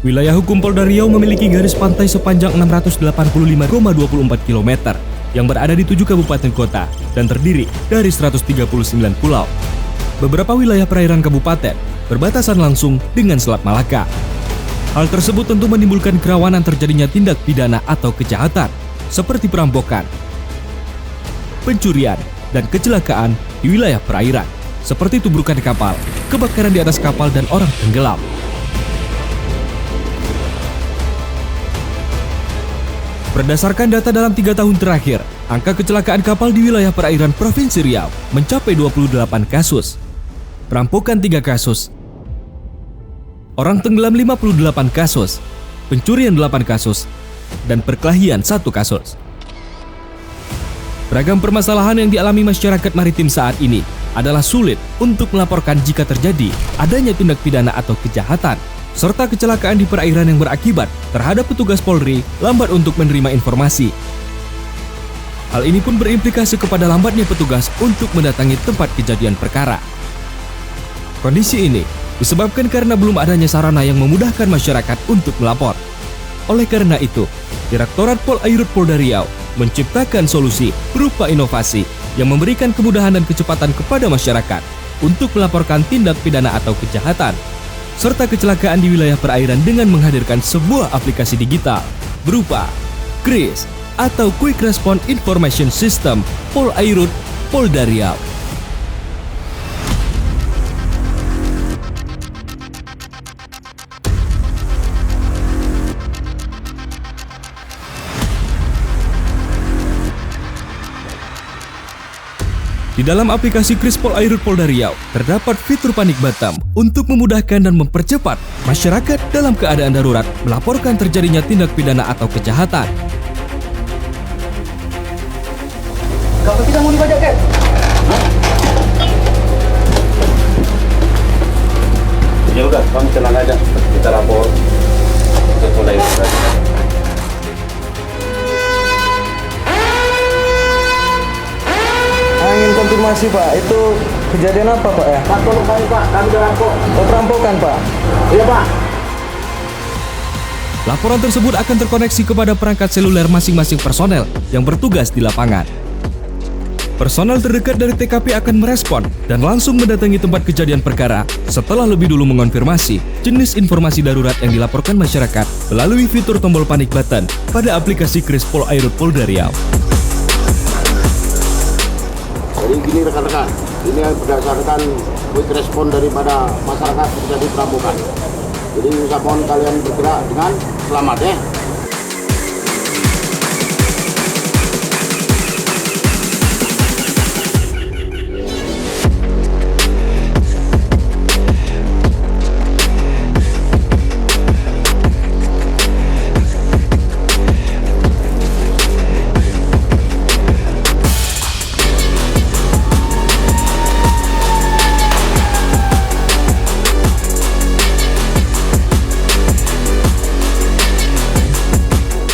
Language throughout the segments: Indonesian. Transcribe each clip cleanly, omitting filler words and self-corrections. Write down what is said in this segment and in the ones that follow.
Wilayah hukum Polda Riau memiliki garis pantai sepanjang 685,24 km yang berada di 7 kabupaten kota dan terdiri dari 139 pulau. Beberapa wilayah perairan kabupaten berbatasan langsung dengan Selat Malaka. Hal tersebut tentu menimbulkan kerawanan terjadinya tindak pidana atau kejahatan seperti perampokan, pencurian, dan kecelakaan di wilayah perairan, seperti tubrukan kapal, kebakaran di atas kapal, dan orang tenggelam. Berdasarkan data dalam 3 tahun terakhir, angka kecelakaan kapal di wilayah perairan Provinsi Riau mencapai 28 kasus, perampokan 3 kasus, orang tenggelam 58 kasus, pencurian 8 kasus, dan perkelahian 1 kasus. Beragam permasalahan yang dialami masyarakat maritim saat ini adalah sulit untuk melaporkan jika terjadi adanya tindak pidana atau kejahatan, serta kecelakaan di perairan yang berakibat terhadap petugas Polri lambat untuk menerima informasi. Hal ini pun berimplikasi kepada lambatnya petugas untuk mendatangi tempat kejadian perkara. Kondisi ini disebabkan karena belum adanya sarana yang memudahkan masyarakat untuk melapor. Oleh karena itu, Direktorat Polairut Polda Riau menciptakan solusi berupa inovasi yang memberikan kemudahan dan kecepatan kepada masyarakat untuk melaporkan tindak pidana atau kejahatan serta kecelakaan di wilayah perairan dengan menghadirkan sebuah aplikasi digital berupa KRIS atau Quick Response Information System Polairut Polda Riau. Di dalam aplikasi KRIS Polairut Polda Riau, terdapat fitur panik button untuk memudahkan dan mempercepat masyarakat dalam keadaan darurat melaporkan terjadinya tindak pidana atau kejahatan. Kalau kita mau dibajak, kan? Ya udah, kamu tenang aja. Kita lapor ke Polairut. Ingin konfirmasi Pak, itu kejadian apa Pak ya? Pak, tolong kami Pak, kami udah lapor. Oh, perampokan Pak? Iya Pak. Laporan tersebut akan terkoneksi kepada perangkat seluler masing-masing personel yang bertugas di lapangan. Personel terdekat dari TKP akan merespon dan langsung mendatangi tempat kejadian perkara setelah lebih dulu mengonfirmasi jenis informasi darurat yang dilaporkan masyarakat melalui fitur tombol panik button pada aplikasi KRIS Polairut Polda Riau. Jadi gini rekan-rekan, ini berdasarkan quick respon daripada masyarakat terjadi perampokan. Jadi saya mohon kalian bergerak dengan selamat ya.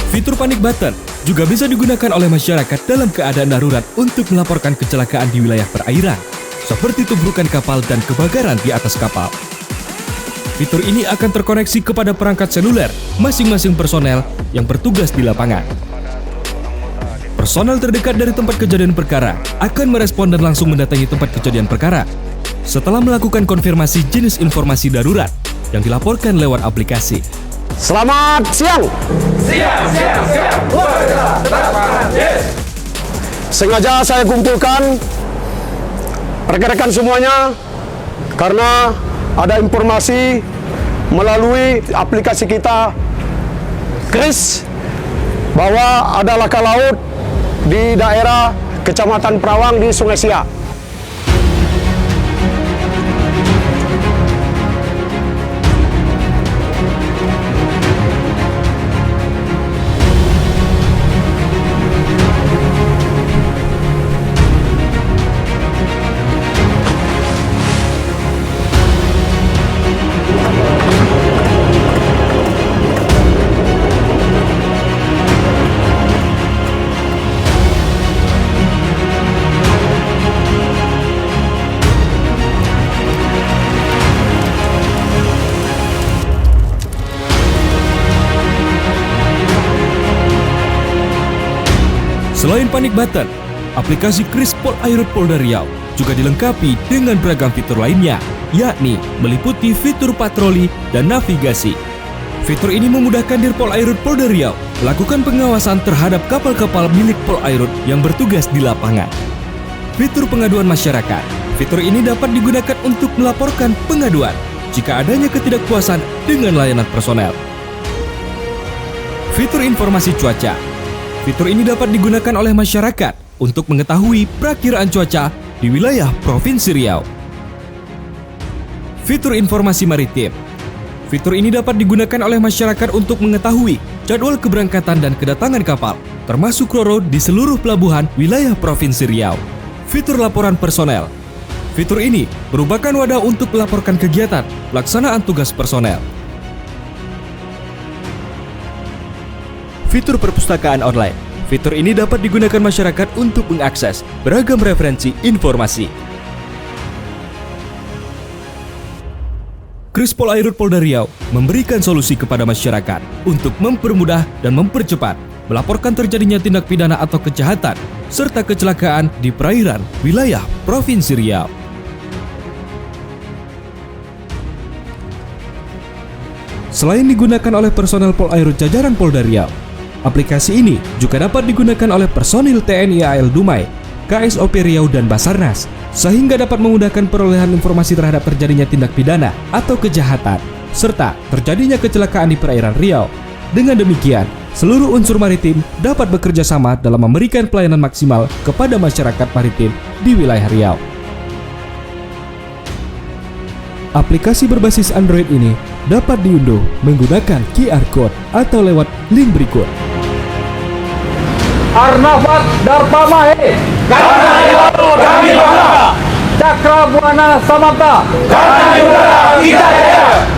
Fitur panik button juga bisa digunakan oleh masyarakat dalam keadaan darurat untuk melaporkan kecelakaan di wilayah perairan, seperti tubrukan kapal dan kebakaran di atas kapal. Fitur ini akan terkoneksi kepada perangkat seluler masing-masing personel yang bertugas di lapangan. Personel terdekat dari tempat kejadian perkara akan merespon dan langsung mendatangi tempat kejadian perkara setelah melakukan konfirmasi jenis informasi darurat yang dilaporkan lewat aplikasi. Selamat siang. Siap. Yes. Sengaja saya kumpulkan rekan-rekan semuanya karena ada informasi melalui aplikasi kita KRIS bahwa ada laka laut di daerah Kecamatan Perawang di Sungai Siak. Selain panic button, aplikasi Kris Polairut Polda Riau juga dilengkapi dengan beragam fitur lainnya, yakni meliputi fitur patroli dan navigasi. Fitur ini memudahkan Dirpolairut Polda Riau melakukan pengawasan terhadap kapal-kapal milik Polairut yang bertugas di lapangan. Fitur pengaduan masyarakat. Fitur ini dapat digunakan untuk melaporkan pengaduan jika adanya ketidakpuasan dengan layanan personel. Fitur informasi cuaca. Fitur ini dapat digunakan oleh masyarakat untuk mengetahui perakiraan cuaca di wilayah Provinsi Riau. Fitur informasi maritim. Fitur ini dapat digunakan oleh masyarakat untuk mengetahui jadwal keberangkatan dan kedatangan kapal, termasuk ro-ro di seluruh pelabuhan wilayah Provinsi Riau. Fitur laporan personel. Fitur ini merupakan wadah untuk melaporkan kegiatan pelaksanaan tugas personel. Fitur perpustakaan online. Fitur ini dapat digunakan masyarakat untuk mengakses beragam referensi informasi. Kris Polairut Polda Riau memberikan solusi kepada masyarakat untuk mempermudah dan mempercepat melaporkan terjadinya tindak pidana atau kejahatan serta kecelakaan di perairan wilayah Provinsi Riau. Selain digunakan oleh personel Polairut jajaran Polda Riau, aplikasi ini juga dapat digunakan oleh personil TNI AL Dumai, KSOP Riau dan Basarnas, sehingga dapat memudahkan perolehan informasi terhadap terjadinya tindak pidana atau kejahatan, serta terjadinya kecelakaan di perairan Riau. Dengan demikian, seluruh unsur maritim dapat bekerja sama dalam memberikan pelayanan maksimal kepada masyarakat maritim di wilayah Riau. Aplikasi berbasis Android ini dapat diunduh menggunakan QR Code atau lewat link berikut. Arnafat Darpamahe, Karena di laut kami bangga, Cakra Buana Samapta, karena di udara kita jaya.